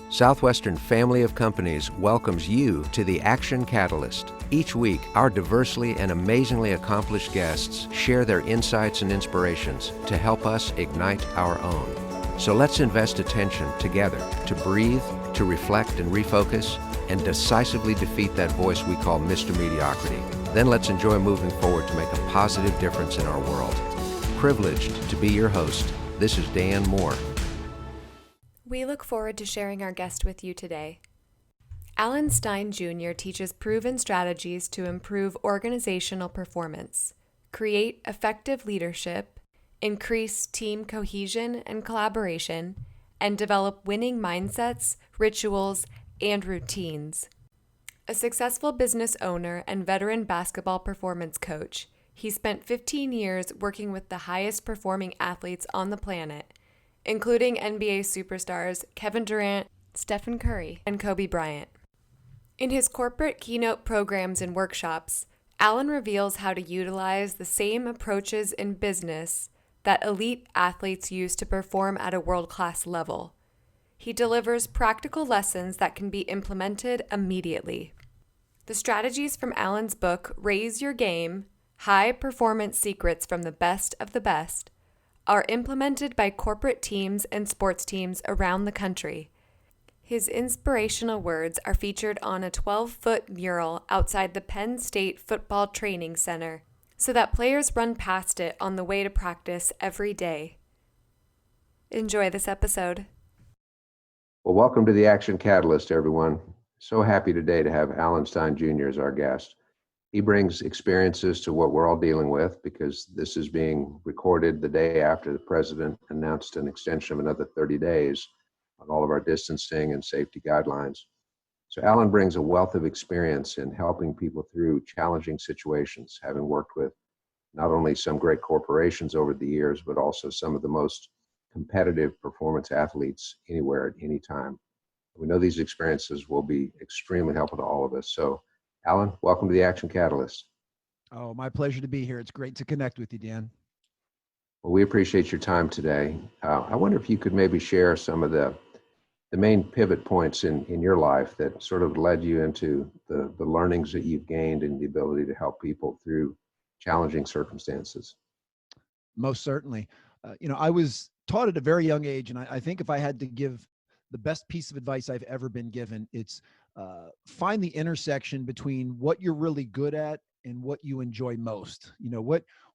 Southwestern Family of Companies welcomes you to the Action Catalyst. Each week, our diversely and amazingly accomplished guests share their insights and inspirations to help us ignite our own. So let's invest attention together to breathe, to reflect and refocus, and decisively defeat that voice we call Mr. Mediocrity. Then let's enjoy moving forward to make a positive difference in our world. Privileged to be your host, this is Dan Moore. We look forward to sharing our guest with you today. Alan Stein Jr. teaches proven strategies to improve organizational performance, create effective leadership, increase team cohesion and collaboration, and develop winning mindsets, rituals, and routines. A successful business owner and veteran basketball performance coach, he spent 15 years working with the highest performing athletes on the planet, including NBA superstars Kevin Durant, Stephen Curry, and Kobe Bryant. In his corporate keynote programs and workshops, Alan reveals how to utilize the same approaches in business that elite athletes use to perform at a world-class level. He delivers practical lessons that can be implemented immediately. The strategies from Alan's book, Raise Your Game, High Performance Secrets from the Best of the Best, are implemented by corporate teams and sports teams around the country. His inspirational words are featured on a 12-foot mural outside the Penn State Football Training Center so that players run past it on the way to practice every day. Enjoy this episode. Well, welcome to the Action Catalyst, everyone. So happy today to have Alan Stein Jr. as our guest. He brings experiences to what we're all dealing with because this is being recorded the day after the president announced an extension of another 30 days on all of our distancing and safety guidelines. So Alan brings a wealth of experience in helping people through challenging situations, having worked with not only some great corporations over the years, but also some of the most competitive performance athletes anywhere at any time. We know these experiences will be extremely helpful to all of us. So Alan, welcome to the Action Catalyst. Oh, my pleasure to be here. It's great to connect with you, Dan. Well, we appreciate your time today. I wonder if you could maybe share some of the main pivot points in your life that sort of led you into the learnings that you've gained and the ability to help people through challenging circumstances. Most certainly. I was taught at a very young age, and I think if I had to give the best piece of advice I've ever been given, it's find the intersection between what you're really good at and what you enjoy most.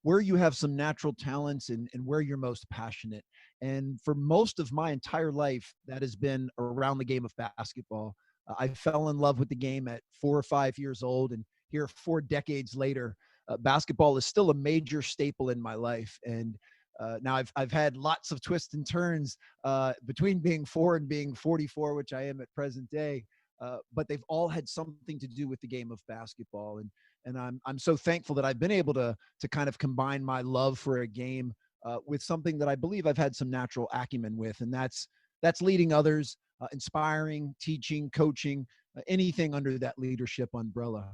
Where you have some natural talents and where you're most passionate. And for most of my entire life, that has been around the game of basketball. I fell in love with the game at 4 or 5 years old, and here 4 decades later, basketball is still a major staple in my life. And now I've had lots of twists and turns between being 4 and being 44, which I am at present day. But they've all had something to do with the game of basketball. And I'm so thankful that I've been able to kind of combine my love for a game with something that I believe I've had some natural acumen with. And that's leading others, inspiring, teaching, coaching, anything under that leadership umbrella.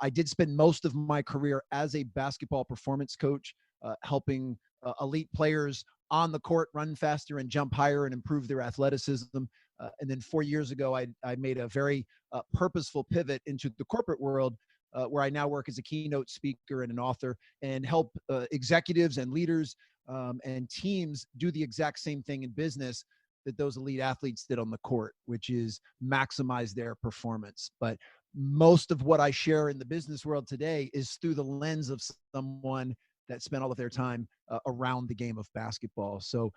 I did spend most of my career as a basketball performance coach, helping elite players on the court run faster and jump higher and improve their athleticism. And then 4 years ago, I made a very purposeful pivot into the corporate world, where I now work as a keynote speaker and an author and help executives and leaders and teams do the exact same thing in business that those elite athletes did on the court, which is maximize their performance. But most of what I share in the business world today is through the lens of someone that spent all of their time around the game of basketball. So,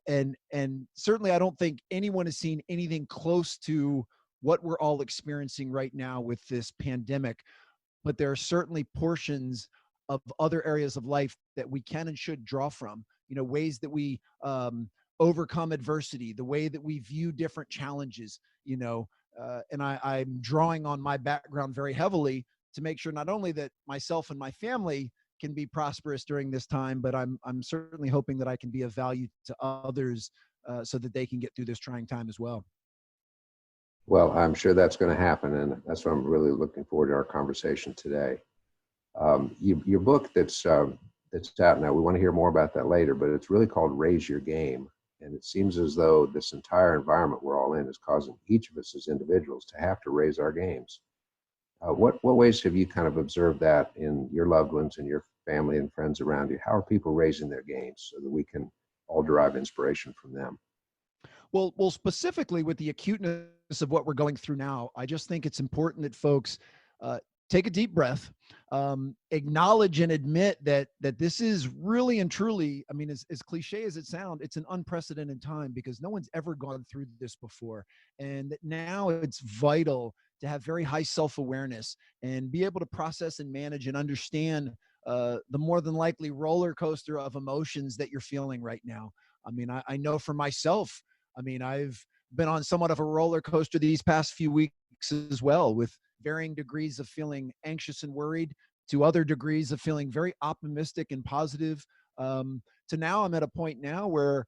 and certainly I don't think anyone has seen anything close to what we're all experiencing right now with this pandemic, but there are certainly portions of other areas of life that we can and should draw from, ways that we overcome adversity, the way that we view different challenges, and I'm drawing on my background very heavily to make sure not only that myself and my family can be prosperous during this time, but I'm certainly hoping that I can be of value to others so that they can get through this trying time as well. Well, I'm sure that's going to happen, and that's what I'm really looking forward to our conversation today. Your book that's out now, we want to hear more about that later, but it's really called Raise Your Game. And it seems as though this entire environment we're all in is causing each of us as individuals to have to raise our games. What ways have you kind of observed that in your loved ones and your family and friends around you? How are people raising their games so that we can all derive inspiration from them? Well, specifically with the acuteness of what we're going through now, I just think it's important that folks uh, take a deep breath, acknowledge and admit that this is really and truly, I mean, as cliche as it sounds, it's an unprecedented time because no one's ever gone through this before, and that now it's vital to have very high self-awareness and be able to process and manage and understand the more than likely roller coaster of emotions that you're feeling right now. I mean, I know for myself, I mean, I've been on somewhat of a roller coaster these past few weeks as well, with varying degrees of feeling anxious and worried to other degrees of feeling very optimistic and positive. To now, I'm at a point now where,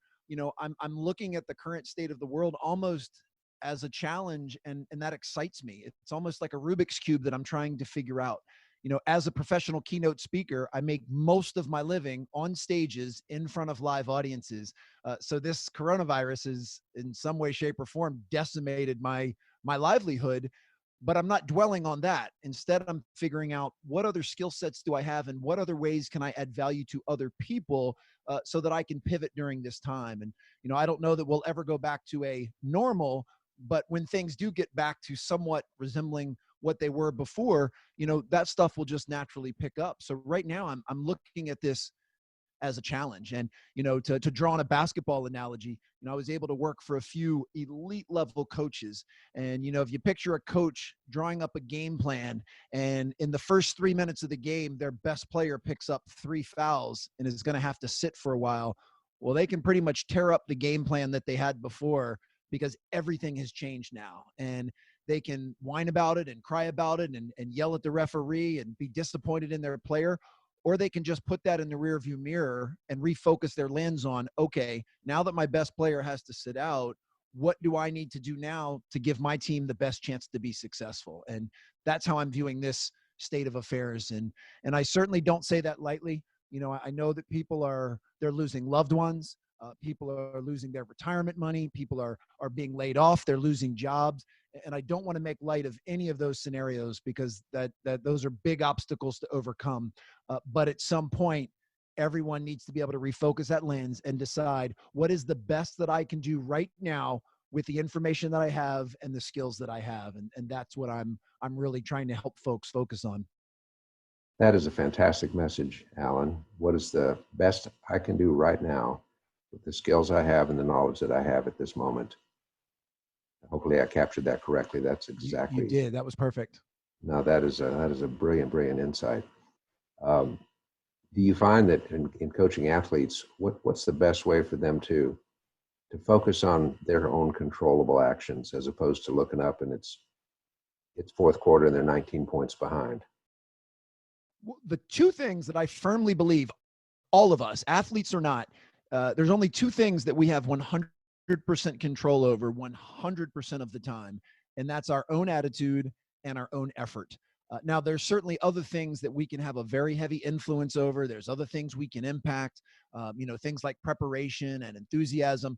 I'm looking at the current state of the world almost as a challenge, and that excites me. It's almost like a Rubik's cube that I'm trying to figure out. As a professional keynote speaker, I make most of my living on stages in front of live audiences. So this coronavirus is in some way, shape, or form decimated my livelihood, but I'm not dwelling on that. Instead, I'm figuring out what other skill sets do I have and what other ways can I add value to other people so that I can pivot during this time. And, I don't know that we'll ever go back to a normal, but when things do get back to somewhat resembling what they were before, that stuff will just naturally pick up. So right now I'm looking at this as a challenge. And, to draw on a basketball analogy, I was able to work for a few elite level coaches. And, if you picture a coach drawing up a game plan and in the first 3 minutes of the game, their best player picks up 3 fouls and is going to have to sit for a while. Well, they can pretty much tear up the game plan that they had before because everything has changed now. And they can whine about it and cry about it and yell at the referee and be disappointed in their player, or they can just put that in the rearview mirror and refocus their lens on, okay, now that my best player has to sit out, what do I need to do now to give my team the best chance to be successful? And that's how I'm viewing this state of affairs. And I certainly don't say that lightly. I know that they're losing loved ones. People are losing their retirement money. People are being laid off. They're losing jobs. And I don't want to make light of any of those scenarios because that those are big obstacles to overcome. But at some point, everyone needs to be able to refocus that lens and decide what is the best that I can do right now with the information that I have and the skills that I have. And that's what I'm really trying to help folks focus on. That is a fantastic message, Alan. What is the best I can do right now with the skills I have and the knowledge that I have at this moment? Hopefully I captured that correctly. That's exactly. You did. That was perfect. No, that is a brilliant insight. Um, do you find that in coaching athletes, what's the best way for them to focus on their own controllable actions as opposed to looking up and it's fourth quarter and they're 19 points behind? The two things that I firmly believe, all of us, athletes or not, there's only two things that we have 100% control over 100% of the time, and that's our own attitude and our own effort. Now, there's certainly other things that we can have a very heavy influence over. There's other things we can impact, things like preparation and enthusiasm.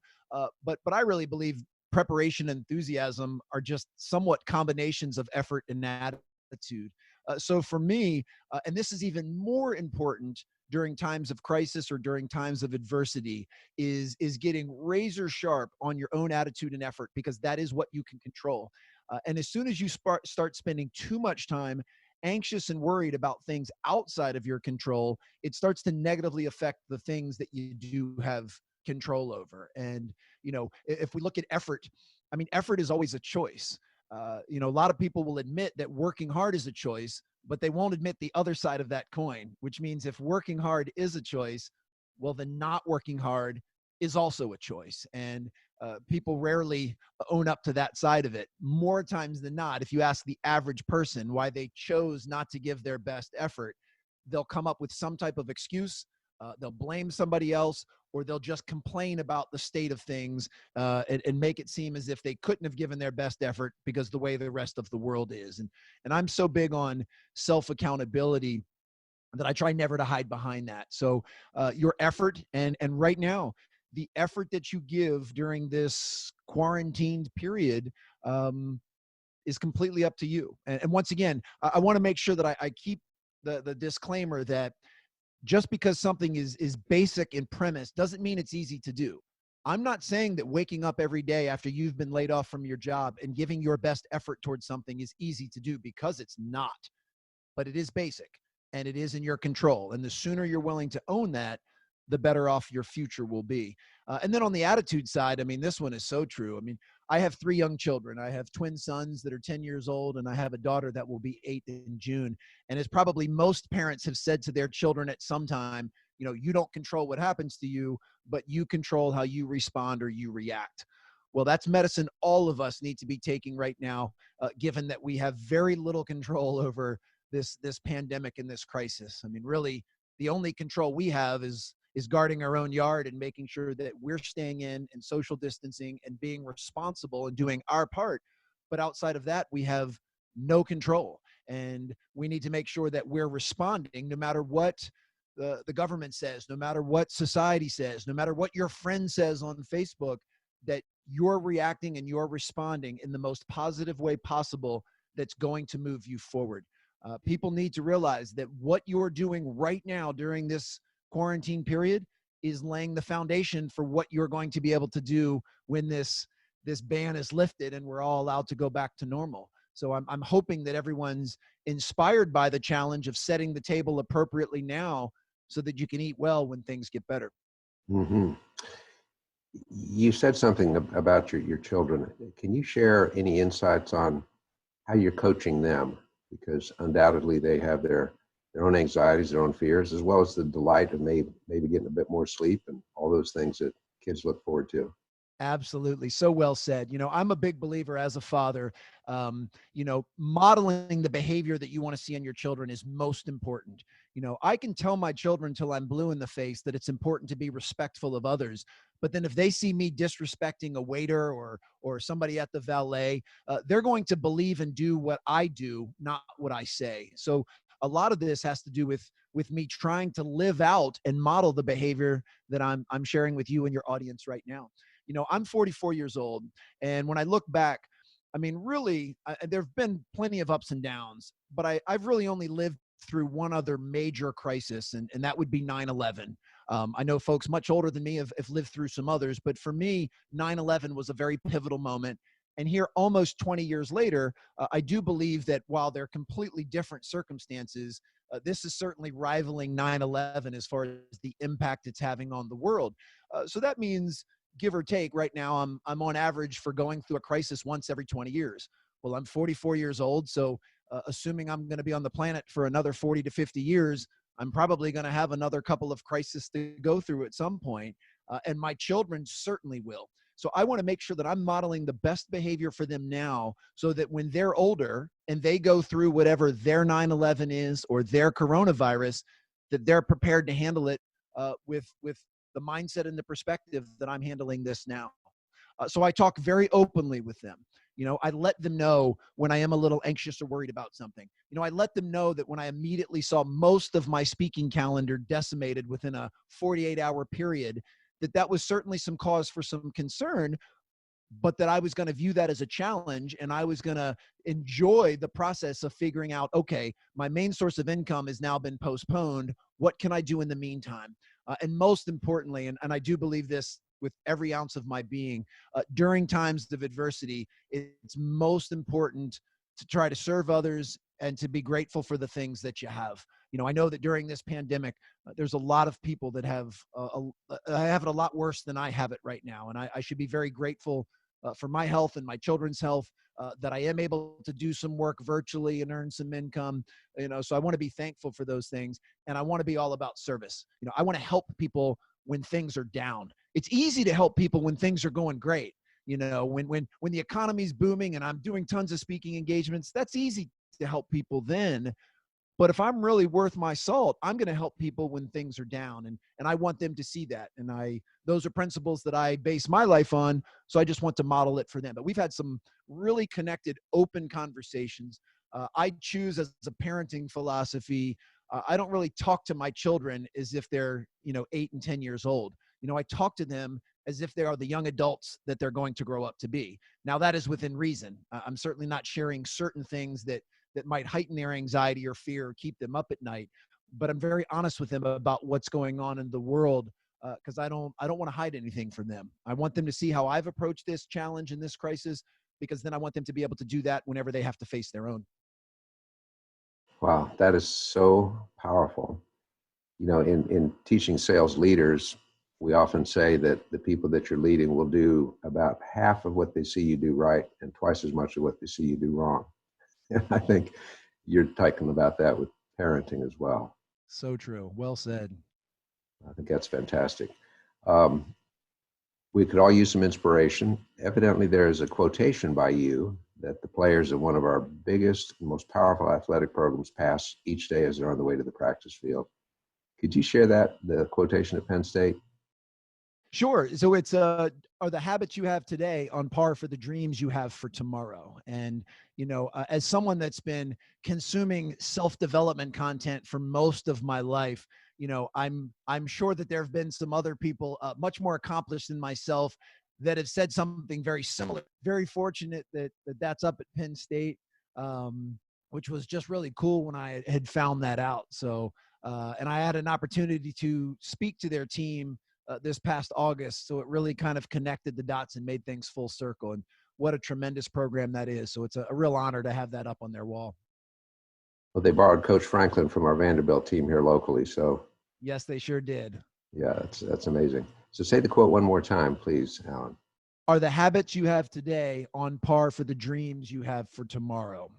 But I really believe preparation and enthusiasm are just somewhat combinations of effort and attitude. So for me, and this is even more important during times of crisis or during times of adversity, is getting razor sharp on your own attitude and effort, because that is what you can control. And as soon as you start spending too much time anxious and worried about things outside of your control, it starts to negatively affect the things that you do have control over. And, if we look at effort, I mean, effort is always a choice. A lot of people will admit that working hard is a choice, but they won't admit the other side of that coin, which means if working hard is a choice, well, then not working hard is also a choice. And people rarely own up to that side of it. More times than not, if you ask the average person why they chose not to give their best effort, they'll come up with some type of excuse. They'll blame somebody else, or they'll just complain about the state of things and make it seem as if they couldn't have given their best effort because the way the rest of the world is. And I'm so big on self-accountability that I try never to hide behind that. So your effort, and right now, the effort that you give during this quarantined period is completely up to you. And once again, I want to make sure that I keep the disclaimer that just because something is basic in premise doesn't mean it's easy to do. I'm not saying that waking up every day after you've been laid off from your job and giving your best effort towards something is easy to do, because it's not. But it is basic and it is in your control. And the sooner you're willing to own that, the better off your future will be. And then on the attitude side, I mean, this one is so true. I mean, I have 3 young children. I have twin sons that are 10 years old, and I have a daughter that will be 8 in June. And as probably most parents have said to their children at some time, you know, you don't control what happens to you, but you control how you respond or you react. Well, that's medicine all of us need to be taking right now, given that we have very little control over this pandemic and this crisis. I mean, really, the only control we have is guarding our own yard and making sure that we're staying in and social distancing and being responsible and doing our part. But outside of that, we have no control. And we need to make sure that we're responding no matter what the government says, no matter what society says, no matter what your friend says on Facebook, that you're reacting and you're responding in the most positive way possible that's going to move you forward. People need to realize that what you're doing right now during this quarantine period is laying the foundation for what you're going to be able to do when this ban is lifted and we're all allowed to go back to normal. So I'm hoping that everyone's inspired by the challenge of setting the table appropriately now so that you can eat well when things get better. Mm-hmm. You said something about your children. Can you share any insights on how you're coaching them? Because undoubtedly they have their own anxieties, their own fears, as well as the delight of maybe getting a bit more sleep and all those things that kids look forward to. Absolutely. So well said. You know, I'm a big believer as a father, you know, modeling the behavior that you want to see in your children is most important. You know, I can tell my children till I'm blue in the face that it's important to be respectful of others. But then if they see me disrespecting a waiter or somebody at the valet, they're going to believe and do what I do, not what I say. So a lot of this has to do with me trying to live out and model the behavior that I'm sharing with you and your audience right now. You know, I'm 44 years old. And when I look back, I mean, really, there have been plenty of ups and downs, but I've really only lived through one other major crisis, and that would be 9/11. I know folks much older than me have lived through some others, but for me, 9/11 was a very pivotal moment. And here, almost 20 years later, I do believe that while they're completely different circumstances, this is certainly rivaling 9/11 as far as the impact it's having on the world. So that means, give or take, right now I'm on average for going through a crisis once every 20 years. Well, I'm 44 years old, so assuming I'm going to be on the planet for another 40 to 50 years, I'm probably going to have another couple of crises to go through at some point, and my children certainly will. So I want to make sure that I'm modeling the best behavior for them now, so that when they're older and they go through whatever their 9/11 is or their coronavirus, that they're prepared to handle it with the mindset and the perspective that I'm handling this now. So I talk very openly with them. You know, I let them know when I am a little anxious or worried about something. You know, I let them know that when I immediately saw most of my speaking calendar decimated within a 48-hour period, that was certainly some cause for some concern, but that I was going to view that as a challenge, and I was going to enjoy the process of figuring out, okay, my main source of income has now been postponed. What can I do in the meantime? And most importantly, and I do believe this with every ounce of my being, during times of adversity, it's most important to try to serve others and to be grateful for the things that you have. You know, I know that during this pandemic, there's a lot of people that have it a lot worse than I have it right now. And I should be very grateful for my health and my children's health, that I am able to do some work virtually and earn some income. You know, so I want to be thankful for those things. And I want to be all about service. You know, I want to help people when things are down. It's easy to help people when things are going great. You know, when the economy's booming and I'm doing tons of speaking engagements, that's easy to help people then. But if I'm really worth my salt, I'm going to help people when things are down. And I want them to see that. And those are principles that I base my life on. So I just want to model it for them. But we've had some really connected, open conversations. I choose as a parenting philosophy, I don't really talk to my children as if they're, 8 and 10 years old. I talk to them as if they are the young adults that they're going to grow up to be. Now, that is within reason. I'm certainly not sharing certain things that might heighten their anxiety or fear or keep them up at night, but I'm very honest with them about what's going on in the world, because I don't want to hide anything from them. I want them to see how I've approached this challenge and this crisis, because then I want them to be able to do that whenever they have to face their own. Wow, that is so powerful. In teaching sales leaders, we often say that the people that you're leading will do about half of what they see you do right and twice as much of what they see you do wrong. And I think you're talking about that with parenting as well. So true. Well said. I think that's fantastic. Um, we could all use some inspiration. Evidently, there is a quotation by you that the players of one of our biggest, most powerful athletic programs pass each day as they're on the way to the practice field. Could you share the quotation at Penn State? Sure. So it's are the habits you have today on par for the dreams you have for tomorrow? And as someone that's been consuming self-development content for most of my life, I'm sure that there have been some other people much more accomplished than myself that have said something very similar. Very fortunate that's up at Penn State, which was just really cool when I had found that out. So and I had an opportunity to speak to their team this past August. So it really kind of connected the dots and made things full circle. And what a tremendous program that is. So it's a real honor to have that up on their wall. Well, they borrowed Coach Franklin from our Vanderbilt team here locally. So yes, they sure did. Yeah, that's amazing. So say the quote one more time, please, Alan. Are the habits you have today on par for the dreams you have for tomorrow?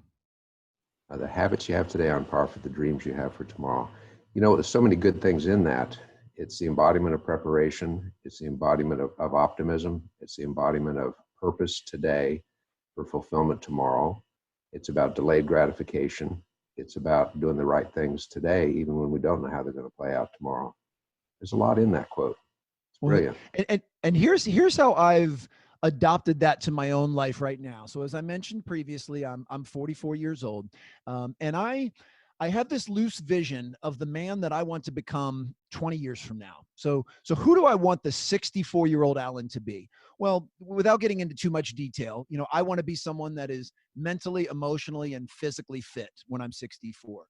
Are the habits you have today on par for the dreams you have for tomorrow? There's so many good things in that. It's the embodiment of preparation. It's the embodiment of optimism. It's the embodiment of purpose today for fulfillment tomorrow. It's about delayed gratification. It's about doing the right things today, even when we don't know how they're going to play out tomorrow. There's a lot in that quote. It's brilliant. And here's how I've adopted that to my own life right now. So as I mentioned previously, I'm 44 years old, and I have this loose vision of the man that I want to become 20 years from now. So who do I want the 64-year-old Alan to be? Well, without getting into too much detail, I want to be someone that is mentally, emotionally, and physically fit when I'm 64.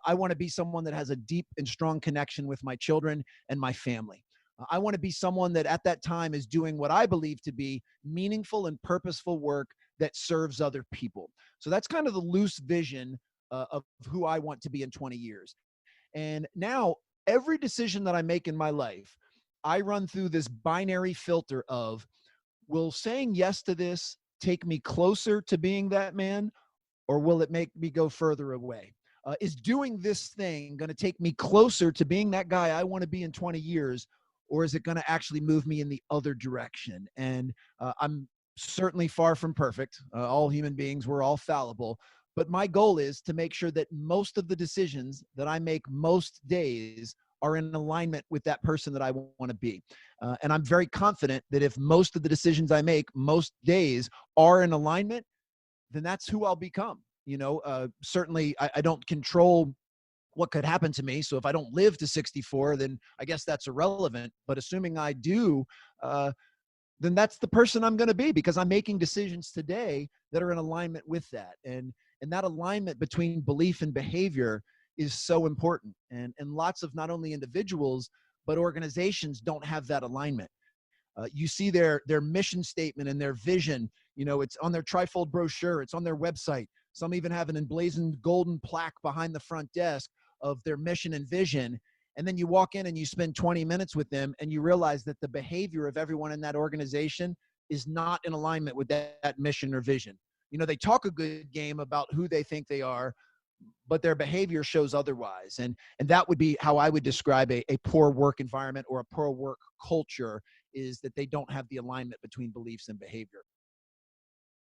I want to be someone that has a deep and strong connection with my children and my family. I want to be someone that at that time is doing what I believe to be meaningful and purposeful work that serves other people. So that's kind of the loose vision of who I want to be in 20 years. And now every decision that I make in my life, I run through this binary filter of, will saying yes to this take me closer to being that man, or will it make me go further away? Is doing this thing going to take me closer to being that guy I want to be in 20 years, or is it going to actually move me in the other direction? And I'm certainly far from perfect. All human beings, we're all fallible. But my goal is to make sure that most of the decisions that I make most days are in alignment with that person that I want to be. And I'm very confident that if most of the decisions I make most days are in alignment, then that's who I'll become. Certainly I don't control what could happen to me. So if I don't live to 64, then I guess that's irrelevant. But assuming I do, then that's the person I'm going to be, because I'm making decisions today that are in alignment with that. And that alignment between belief and behavior is so important. And lots of not only individuals, but organizations don't have that alignment. You see their mission statement and their vision. It's on their trifold brochure. It's on their website. Some even have an emblazoned golden plaque behind the front desk of their mission and vision. And then you walk in and you spend 20 minutes with them and you realize that the behavior of everyone in that organization is not in alignment with that mission or vision. They talk a good game about who they think they are, but their behavior shows otherwise. And that would be how I would describe a poor work environment or a poor work culture, is that they don't have the alignment between beliefs and behavior.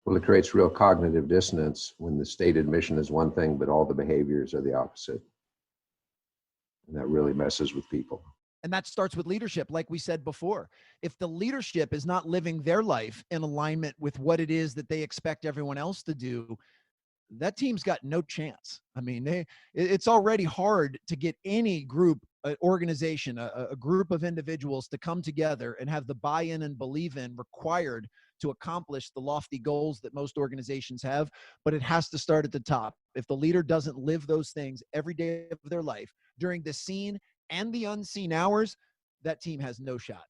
Well, it creates real cognitive dissonance when the stated mission is one thing, but all the behaviors are the opposite. And that really messes with people. And that starts with leadership, like we said before. If the leadership is not living their life in alignment with what it is that they expect everyone else to do, that team's got no chance. I mean, it's already hard to get any group an organization, a group of individuals to come together and have the buy-in and believe in required to accomplish the lofty goals that most organizations have, but it has to start at the top. If the leader doesn't live those things every day of their life during the seen and the unseen hours, that team has no shot.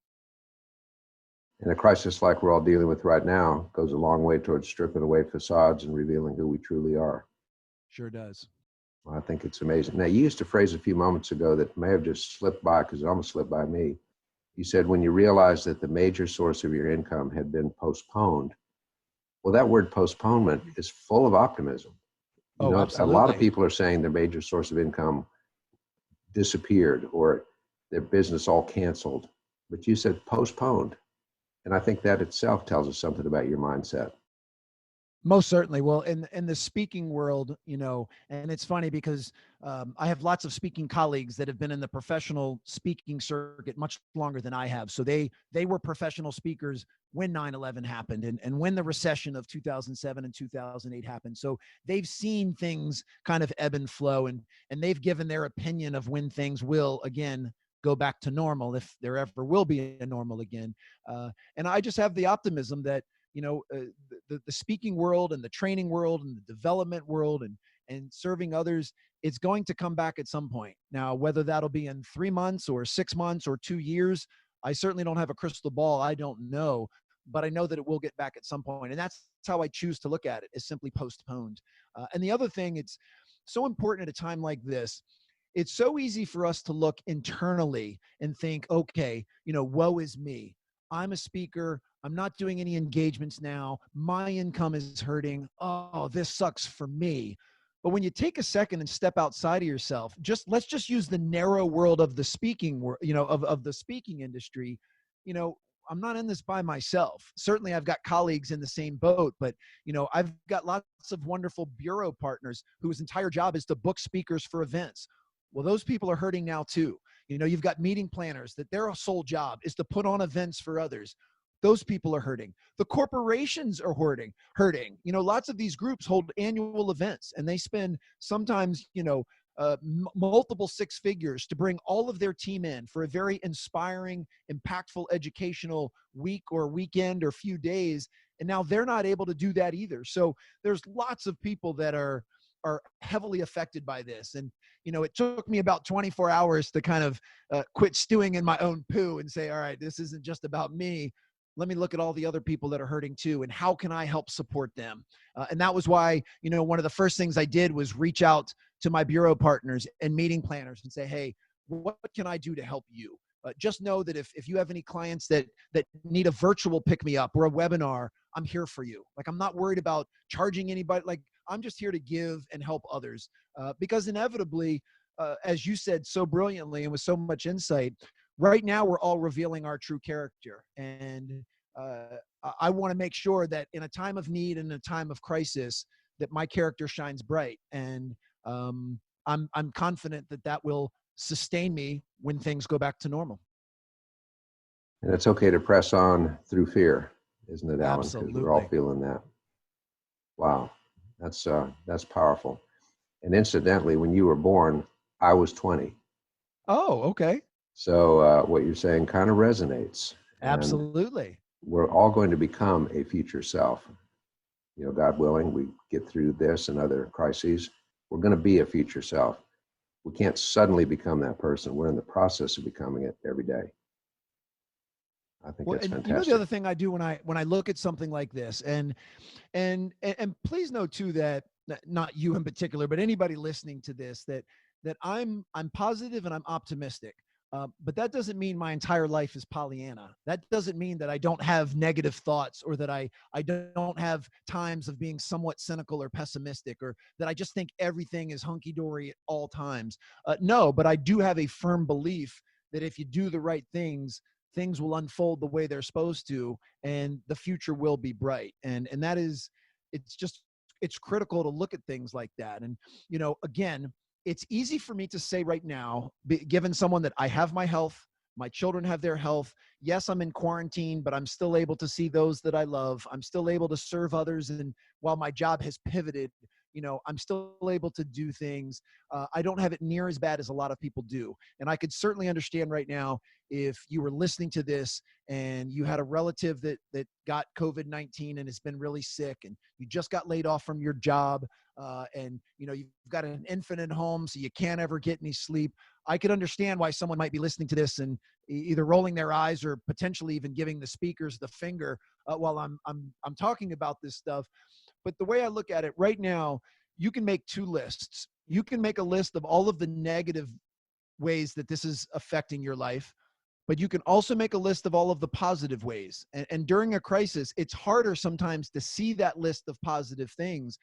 And a crisis like we're all dealing with right now goes a long way towards stripping away facades and revealing who we truly are. Sure does. Well, I think it's amazing. Now, you used a phrase a few moments ago that may have just slipped by because it almost slipped by me. You said when you realized that the major source of your income had been postponed. Well, that word postponement is full of optimism. You know, absolutely. a lot of people are saying their major source of income disappeared or their business all canceled, but you said postponed. And I think that itself tells us something about your mindset. Most certainly. Well, in the speaking world, and it's funny because I have lots of speaking colleagues that have been in the professional speaking circuit much longer than I have. So they were professional speakers when 9/11 happened and when the recession of 2007 and 2008 happened. So they've seen things kind of ebb and flow, and they've given their opinion of when things will again go back to normal, if there ever will be a normal again. And I just have the optimism that the speaking world and the training world and the development world and serving others, it's going to come back at some point. Now, whether that'll be in 3 months or 6 months or 2 years, I certainly don't have a crystal ball. I don't know, but I know that it will get back at some point. And that's how I choose to look at it, is simply postponed. And the other thing, it's so important at a time like this. It's so easy for us to look internally and think, okay, woe is me. I'm a speaker. I'm not doing any engagements now. My income is hurting. Oh, this sucks for me. But when you take a second and step outside of yourself, let's just use the narrow world of the speaking world, of the speaking industry. I'm not in this by myself. Certainly I've got colleagues in the same boat, but I've got lots of wonderful bureau partners whose entire job is to book speakers for events. Well, those people are hurting now too. You've got meeting planners that their sole job is to put on events for others. Those people are hurting. The corporations are hurting. Lots of these groups hold annual events and they spend sometimes, multiple six figures to bring all of their team in for a very inspiring, impactful, educational week or weekend or few days. And now they're not able to do that either. So there's lots of people that are heavily affected by this. And, it took me about 24 hours to kind of quit stewing in my own poo and say, all right, this isn't just about me. Let me look at all the other people that are hurting too, and how can I help support them? And that was why, one of the first things I did was reach out to my bureau partners and meeting planners and say, hey, what can I do to help you? Just know that if you have any clients that need a virtual pick-me-up or a webinar, I'm here for you. Like, I'm not worried about charging anybody. Like, I'm just here to give and help others. Because inevitably, as you said so brilliantly and with so much insight, right now we're all revealing our true character. And I want to make sure that in a time of need and a time of crisis, that my character shines bright. And I'm confident that will sustain me when things go back to normal. And it's okay to press on through fear, isn't it, Alan? Absolutely. Because we're all feeling that. Wow, that's powerful. And incidentally, when you were born, I was 20. Oh, okay. So what you're saying kind of resonates. Absolutely. And we're all going to become a future self. God willing, we get through this and other crises. We're going to be a future self. We can't suddenly become that person. We're in the process of becoming it every day. I think that's fantastic. The other thing I do when I look at something like this, and please know too that not you in particular, but anybody listening to this, that I'm positive and I'm optimistic. But that doesn't mean my entire life is Pollyanna. That doesn't mean that I don't have negative thoughts, or that I don't have times of being somewhat cynical or pessimistic, or that I just think everything is hunky-dory at all times. No, but I do have a firm belief that if you do the right things, things will unfold the way they're supposed to, and the future will be bright. And that is, it's critical to look at things like that. And, again, it's easy for me to say right now, given someone that I have my health, my children have their health. Yes, I'm in quarantine, but I'm still able to see those that I love. I'm still able to serve others. And while my job has pivoted, I'm still able to do things. I don't have it near as bad as a lot of people do. And I could certainly understand right now if you were listening to this and you had a relative that got COVID-19 and has been really sick, and you just got laid off from your job, and you've got an infant at home, so you can't ever get any sleep. I could understand why someone might be listening to this and either rolling their eyes or potentially even giving the speakers the finger while I'm talking about this stuff. But the way I look at it right now, you can make two lists. You can make a list of all of the negative ways that this is affecting your life, but you can also make a list of all of the positive ways. And during a crisis, it's harder sometimes to see that list of positive things,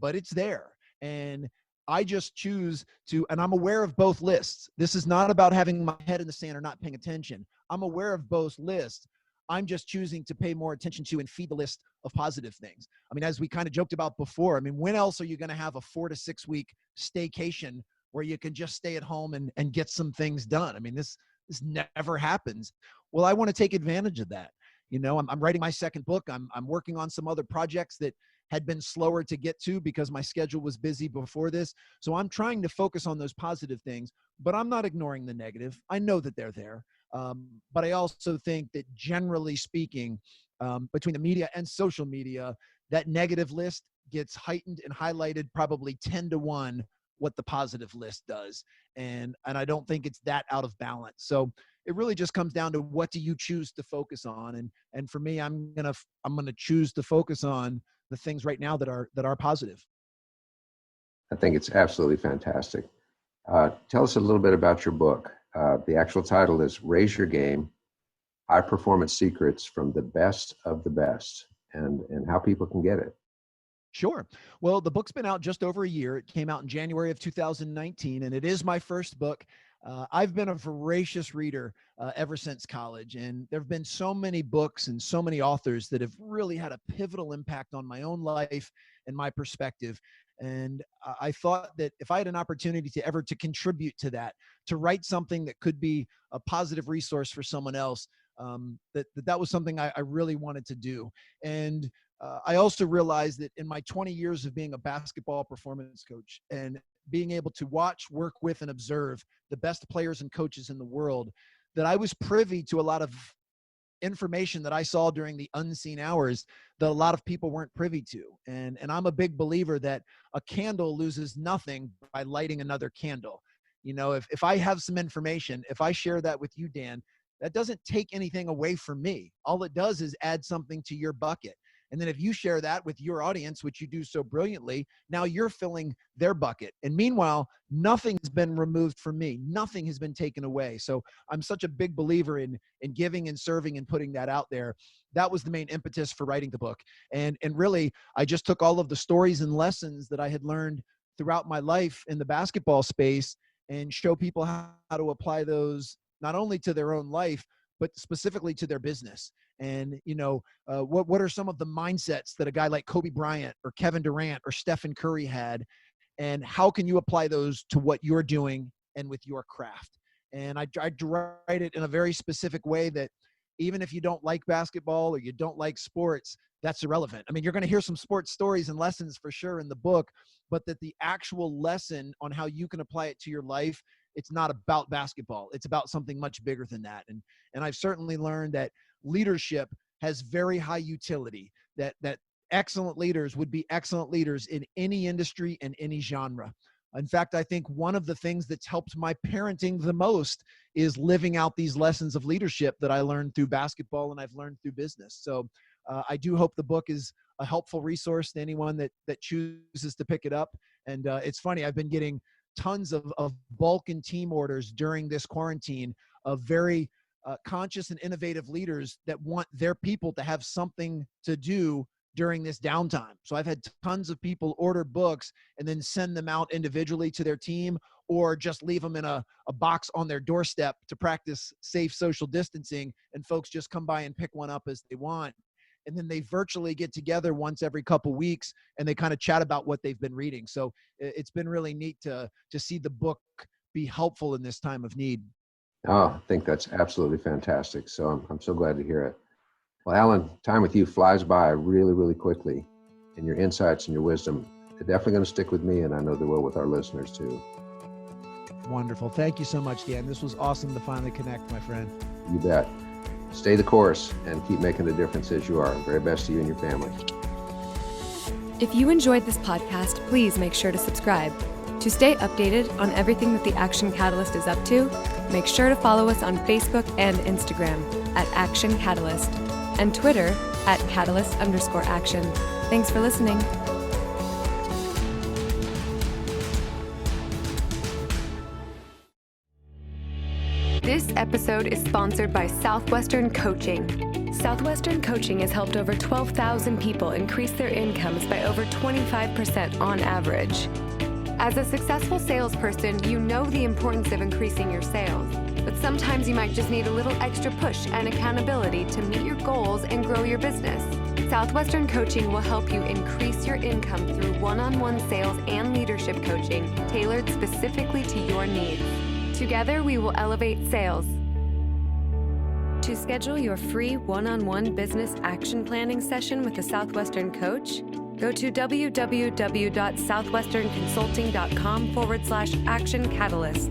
but it's there. And I just choose to, and I'm aware of both lists. This is not about having my head in the sand or not paying attention. I'm aware of both lists. I'm just choosing to pay more attention to and feed the list of positive things. I mean, as we kind of joked about before, I mean, when else are you going to have a 4 to 6 week staycation where you can just stay at home and get some things done? I mean, this never happens. Well, I want to take advantage of that. I'm writing my second book. I'm working on some other projects that had been slower to get to because my schedule was busy before this. So I'm trying to focus on those positive things, but I'm not ignoring the negative. I know that they're there. But I also think that generally speaking, between the media and social media, that negative list gets heightened and highlighted probably 10 to 1 what the positive list does. And I don't think it's that out of balance. So it really just comes down to what do you choose to focus on? And for me, I'm going to choose to focus on the things right now that are positive. I think it's absolutely fantastic. Tell us a little bit about your book. The actual title is Raise Your Game, High Performance Secrets from the Best of the Best, and how people can get it. Sure. Well, the book's been out just over a year. It came out in January of 2019, and it is my first book. I've been a voracious reader ever since college, and there have been so many books and so many authors that have really had a pivotal impact on my own life and my perspective. And I thought that if I had an opportunity to contribute to that, to write something that could be a positive resource for someone else, that was something I really wanted to do. And I also realized that in my 20 years of being a basketball performance coach and being able to watch, work with, and observe the best players and coaches in the world, that I was privy to a lot of information that I saw during the unseen hours that a lot of people weren't privy to. And I'm a big believer that a candle loses nothing by lighting another candle. If I have some information, if I share that with you, Dan, that doesn't take anything away from me. All it does is add something to your bucket. And then if you share that with your audience, which you do so brilliantly, now you're filling their bucket. And meanwhile, nothing's been removed from me. Nothing has been taken away. So I'm such a big believer in giving and serving and putting that out there. That was the main impetus for writing the book. And really, I just took all of the stories and lessons that I had learned throughout my life in the basketball space and show people how to apply those not only to their own life, but specifically to their business. And, what are some of the mindsets that a guy like Kobe Bryant or Kevin Durant or Stephen Curry had, and how can you apply those to what you're doing and with your craft? And I write it in a very specific way that even if you don't like basketball or you don't like sports, that's irrelevant. I mean, you're going to hear some sports stories and lessons for sure in the book, but that the actual lesson on how you can apply it to your life, it's not about basketball. It's about something much bigger than that. And I've certainly learned that leadership has very high utility, that excellent leaders would be excellent leaders in any industry and any genre. In fact, I think one of the things that's helped my parenting the most is living out these lessons of leadership that I learned through basketball and I've learned through business. So I do hope the book is a helpful resource to anyone that chooses to pick it up. And it's funny, I've been getting tons of bulk and team orders during this quarantine of very conscious and innovative leaders that want their people to have something to do during this downtime. So I've had tons of people order books and then send them out individually to their team, or just leave them in a box on their doorstep to practice safe social distancing, and folks just come by and pick one up as they want. And then they virtually get together once every couple weeks and they kind of chat about what they've been reading. So it's been really neat to see the book be helpful in this time of need. Oh, I think that's absolutely fantastic. So I'm so glad to hear it. Well, Alan, time with you flies by really, really quickly, and your insights and your wisdom They're definitely going to stick with me, and I know they will with our listeners too. Wonderful. Thank you so much, Dan. This was awesome to finally connect, my friend. You bet. Stay the course and keep making the difference as you are. Very best to you and your family. If you enjoyed this podcast, please make sure to subscribe. To stay updated on everything that the Action Catalyst is up to, make sure to follow us on Facebook and Instagram at Action Catalyst and Twitter at Catalyst_Action. Thanks for listening. This episode is sponsored by Southwestern Coaching. Southwestern Coaching has helped over 12,000 people increase their incomes by over 25% on average. As a successful salesperson, you know the importance of increasing your sales, but sometimes you might just need a little extra push and accountability to meet your goals and grow your business. Southwestern Coaching will help you increase your income through one-on-one sales and leadership coaching tailored specifically to your needs. Together, we will elevate sales. To schedule your free one-on-one business action planning session with a Southwestern coach, go to www.southwesternconsulting.com/action catalyst.